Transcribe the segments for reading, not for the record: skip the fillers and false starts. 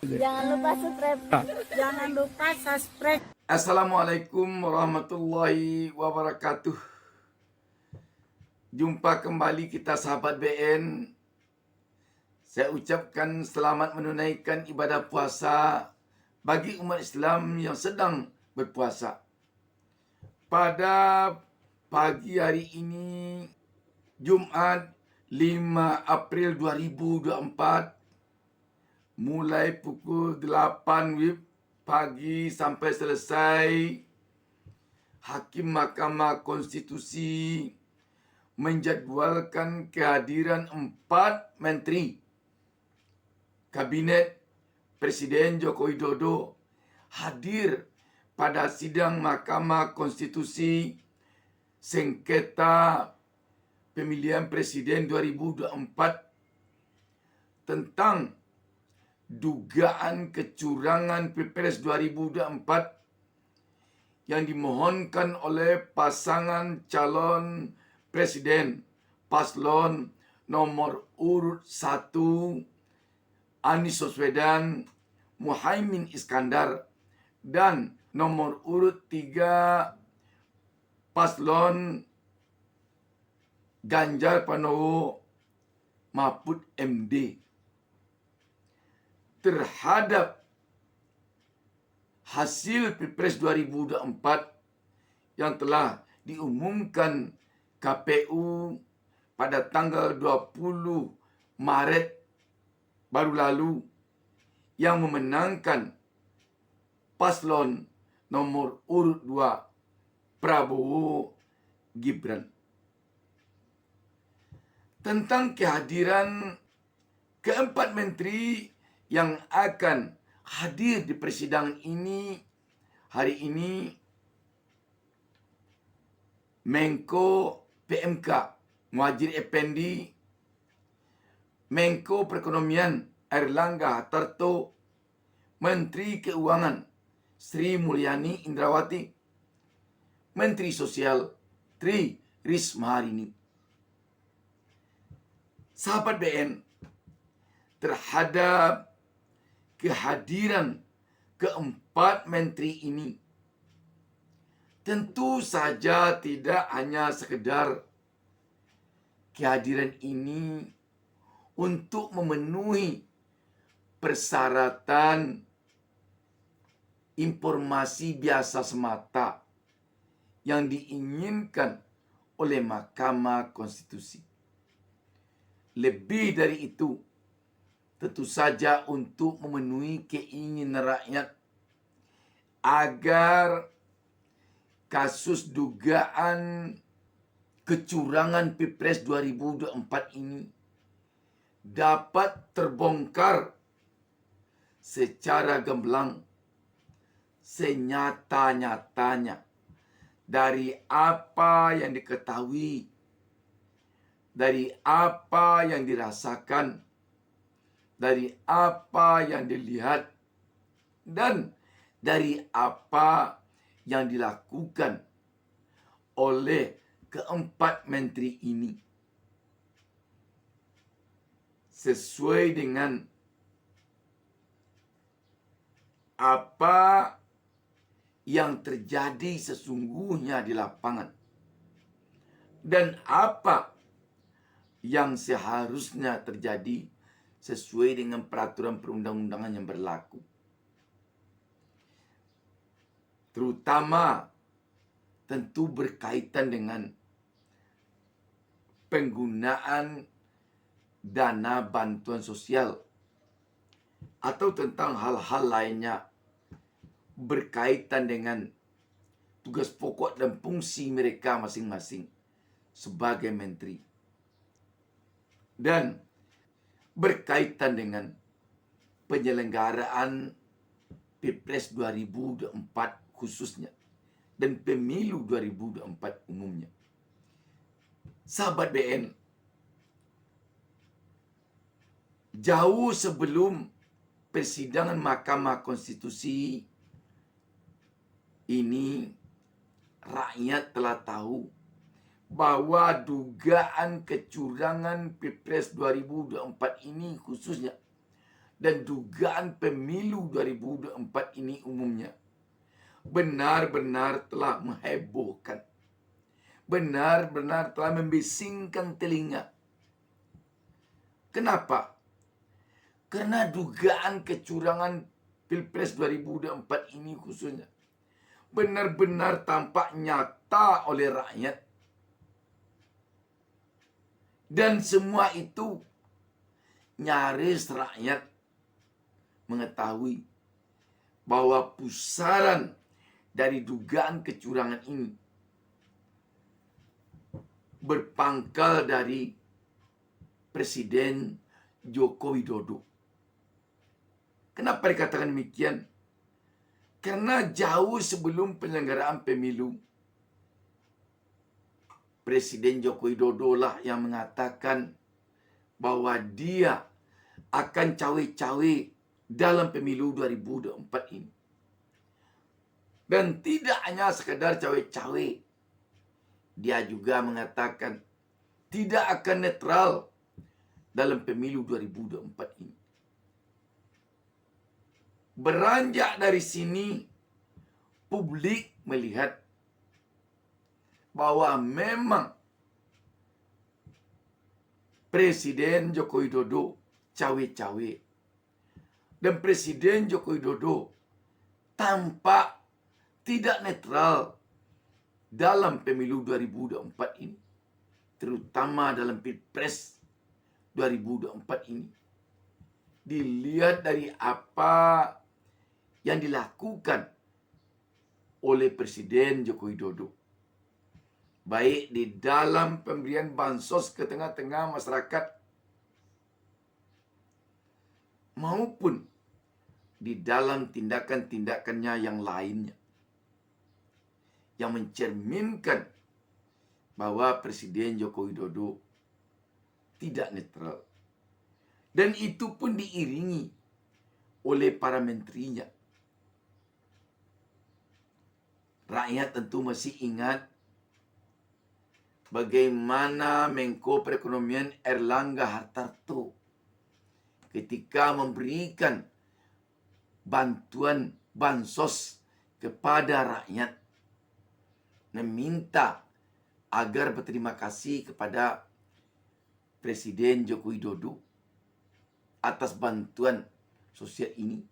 Jangan lupa subscribe. Jangan lupa subscribe. Assalamualaikum warahmatullahi wabarakatuh. Jumpa kembali kita sahabat BN. Saya ucapkan selamat menunaikan ibadah puasa bagi umat Islam yang sedang berpuasa. Pada pagi hari ini, Jumat 5 April 2024, mulai pukul 8 WIB pagi sampai selesai, Hakim Mahkamah Konstitusi menjadualkan kehadiran 4 menteri Kabinet Presiden Joko Widodo hadir pada sidang Mahkamah Konstitusi sengketa pemilihan Presiden 2024 tentang dugaan kecurangan Pilpres 2024 yang dimohonkan oleh pasangan calon presiden paslon nomor urut 1 Anies Baswedan Muhaimin Iskandar dan nomor urut 3 paslon Ganjar Pranowo Mahfud MD terhadap hasil Pilpres 2024 yang telah diumumkan KPU pada tanggal 20 Maret baru lalu yang memenangkan paslon nomor urut 2 Prabowo Gibran. Tentang kehadiran keempat menteri yang akan hadir di persidangan ini hari ini, Menko PMK Muhadjir Effendi, Menko Perekonomian Airlangga Hartarto, Menteri Keuangan Sri Mulyani Indrawati, Menteri Sosial Tri Risma hari ini. Sahabat BN, terhadap kehadiran keempat menteri ini tentu saja tidak hanya sekedar kehadiran ini untuk memenuhi persyaratan informasi biasa semata yang diinginkan oleh Mahkamah Konstitusi. Lebih dari itu, tentu saja untuk memenuhi keinginan rakyat agar kasus dugaan kecurangan Pilpres 2024 ini dapat terbongkar secara gamblang, senyata-nyatanya dari apa yang diketahui, dari apa yang dirasakan, dari apa yang dilihat, dan dari apa yang dilakukan oleh keempat menteri ini sesuai dengan apa yang terjadi sesungguhnya di lapangan dan apa yang seharusnya terjadi sesuai dengan peraturan perundang-undangan yang berlaku. Terutama tentu berkaitan dengan penggunaan dana bantuan sosial atau tentang hal-hal lainnya berkaitan dengan tugas pokok dan fungsi mereka masing-masing sebagai menteri. Dan berkaitan dengan penyelenggaraan Pilpres 2024 khususnya dan pemilu 2024 umumnya. Sahabat BN, jauh sebelum persidangan Mahkamah Konstitusi ini, rakyat telah tahu bahwa dugaan kecurangan Pilpres 2024 ini khususnya dan dugaan pemilu 2024 ini umumnya benar-benar telah menghebohkan, benar-benar telah membisingkan telinga. Kenapa? Karena dugaan kecurangan Pilpres 2024 ini khususnya benar-benar tampak nyata oleh rakyat. Dan semua itu nyaris rakyat mengetahui bahwa pusaran dari dugaan kecurangan ini berpangkal dari Presiden Joko Widodo. Kenapa dikatakan demikian? Karena jauh sebelum penyelenggaraan pemilu, Presiden Joko Widodo lah yang mengatakan bahwa dia akan cawe-cawe dalam pemilu 2024 ini. Dan tidak hanya sekedar cawe-cawe, dia juga mengatakan tidak akan netral dalam pemilu 2024 ini. Beranjak dari sini, publik melihat bahwa memang Presiden Joko Widodo cawe-cawe. Dan Presiden Joko Widodo tampak tidak netral dalam pemilu 2024 ini. Terutama dalam Pilpres 2024 ini. Dilihat dari apa yang dilakukan oleh Presiden Joko Widodo, baik di dalam pemberian bansos ke tengah-tengah masyarakat maupun di dalam tindakan-tindakannya yang lainnya, yang mencerminkan bahwa Presiden Joko Widodo tidak netral. Dan itu pun diiringi oleh para menterinya. Rakyat tentu masih ingat bagaimana Menko Perekonomian Erlangga Hartarto ketika memberikan bantuan bansos kepada rakyat, meminta agar berterima kasih kepada Presiden Joko Widodo atas bantuan sosial ini.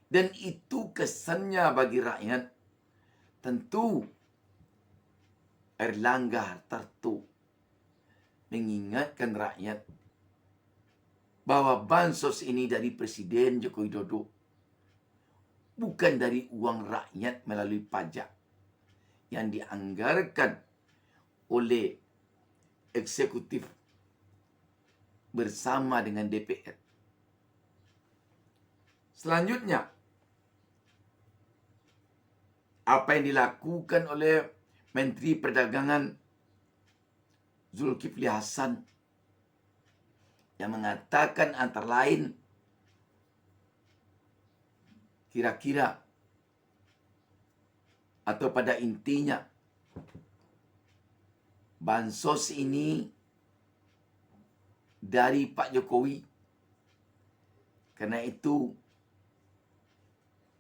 Dan itu kesannya bagi rakyat. Tentu Erlangga Hartarto mengingatkan rakyat bahwa bansos ini dari Presiden Joko Widodo bukan dari uang rakyat melalui pajak yang dianggarkan oleh eksekutif bersama dengan DPR. Selanjutnya, apa yang dilakukan oleh Menteri Perdagangan Zulkifli Hasan yang mengatakan antara lain kira-kira atau pada intinya bansos ini dari Pak Jokowi. Karena itu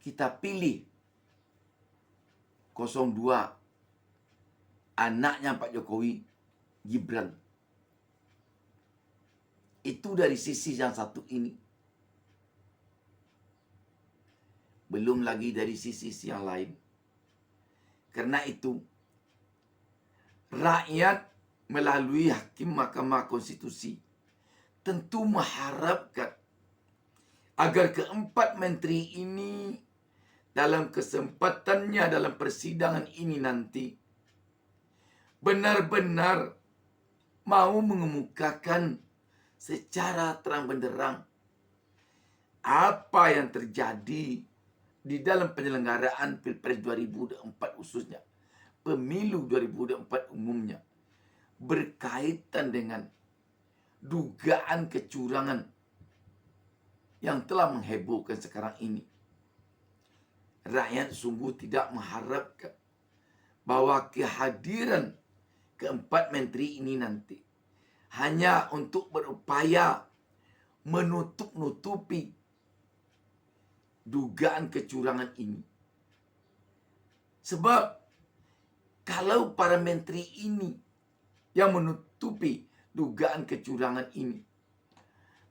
kita pilih 02 anaknya Pak Jokowi, Gibran. Itu dari sisi yang satu ini. Belum lagi dari sisi yang lain. Karena itu rakyat melalui hakim Mahkamah Konstitusi tentu mengharapkan agar keempat menteri ini dalam kesempatannya dalam persidangan ini nanti benar-benar mau mengemukakan secara terang benderang apa yang terjadi di dalam penyelenggaraan Pilpres 2024 khususnya, pemilu 2024 umumnya, berkaitan dengan dugaan kecurangan yang telah menghebohkan sekarang ini. Rakyat sungguh tidak mengharapkan bahwa kehadiran keempat menteri ini nanti hanya untuk berupaya menutup-nutupi dugaan kecurangan ini. Sebab kalau para menteri ini yang menutupi dugaan kecurangan ini,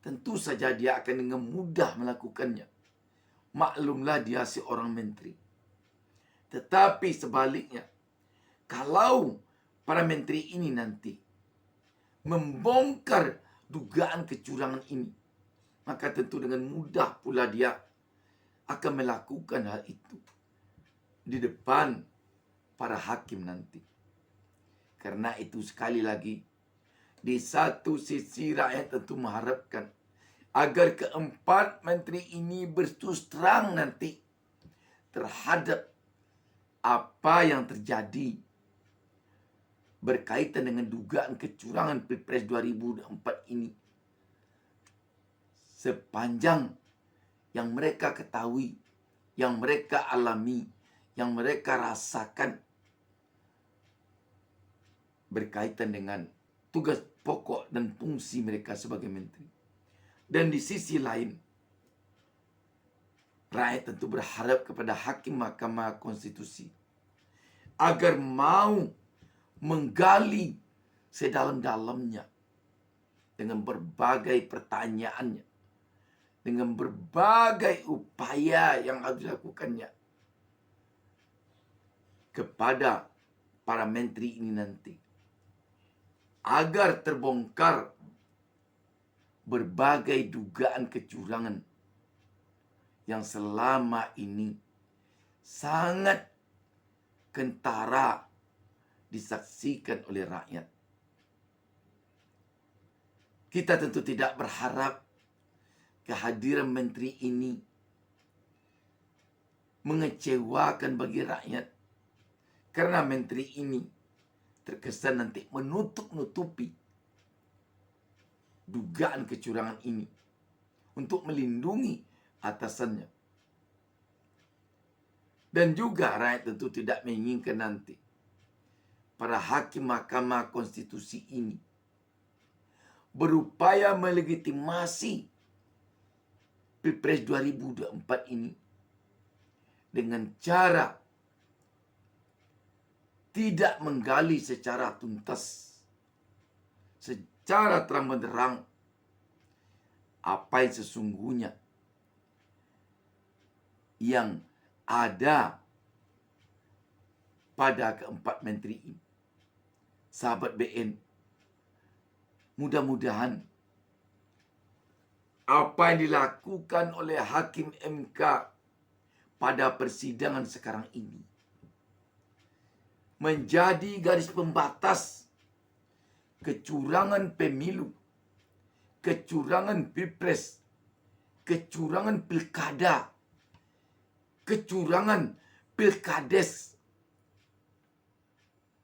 tentu saja dia akan dengan mudah melakukannya. Maklumlah dia seorang menteri. Tetapi sebaliknya, kalau para menteri ini nanti membongkar dugaan kecurangan ini, maka tentu dengan mudah pula dia akan melakukan hal itu di depan para hakim nanti. Karena itu sekali lagi, di satu sisi rakyat tentu mengharapkan agar keempat menteri ini berterus terang nanti terhadap apa yang terjadi berkaitan dengan dugaan kecurangan Pilpres 2024 ini. Sepanjang yang mereka ketahui, yang mereka alami, yang mereka rasakan berkaitan dengan tugas pokok dan fungsi mereka sebagai menteri. Dan di sisi lain, rakyat tentu berharap kepada hakim Mahkamah Konstitusi agar mau menggali sedalam-dalamnya dengan berbagai pertanyaannya, dengan berbagai upaya yang harus dilakukannya kepada para menteri ini nanti, agar terbongkar berbagai dugaan kecurangan yang selama ini sangat kentara disaksikan oleh rakyat. Kita tentu tidak berharap kehadiran menteri ini mengecewakan bagi rakyat, karena menteri ini terkesan nanti menutup-nutupi dugaan kecurangan ini untuk melindungi atasannya. Dan juga rakyat tentu tidak menginginkan nanti para hakim Mahkamah Konstitusi ini berupaya melegitimasi Pilpres 2024 ini dengan cara tidak menggali secara tuntas, secara terang-benderang apa yang sesungguhnya yang ada pada keempat menteri ini. Sahabat BN, mudah-mudahan apa yang dilakukan oleh Hakim MK pada persidangan sekarang ini menjadi garis pembatas kecurangan pemilu, kecurangan pilpres, kecurangan pilkada, kecurangan pilkades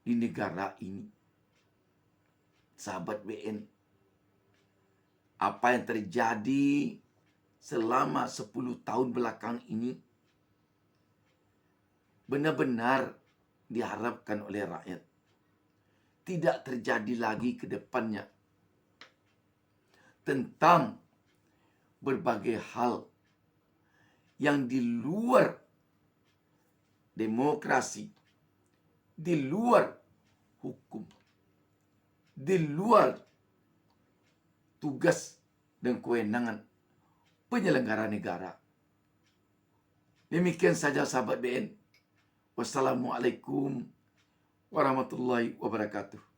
di negara ini. Sahabat BN, apa yang terjadi selama 10 tahun belakangan ini benar-benar diharapkan oleh rakyat tidak terjadi lagi ke depannya, tentang berbagai hal yang di luar demokrasi, di luar hukum, di luar tugas dan kewenangan penyelenggara negara. Demikian saja sahabat BN. Wassalamualaikum warahmatullahi wabarakatuh.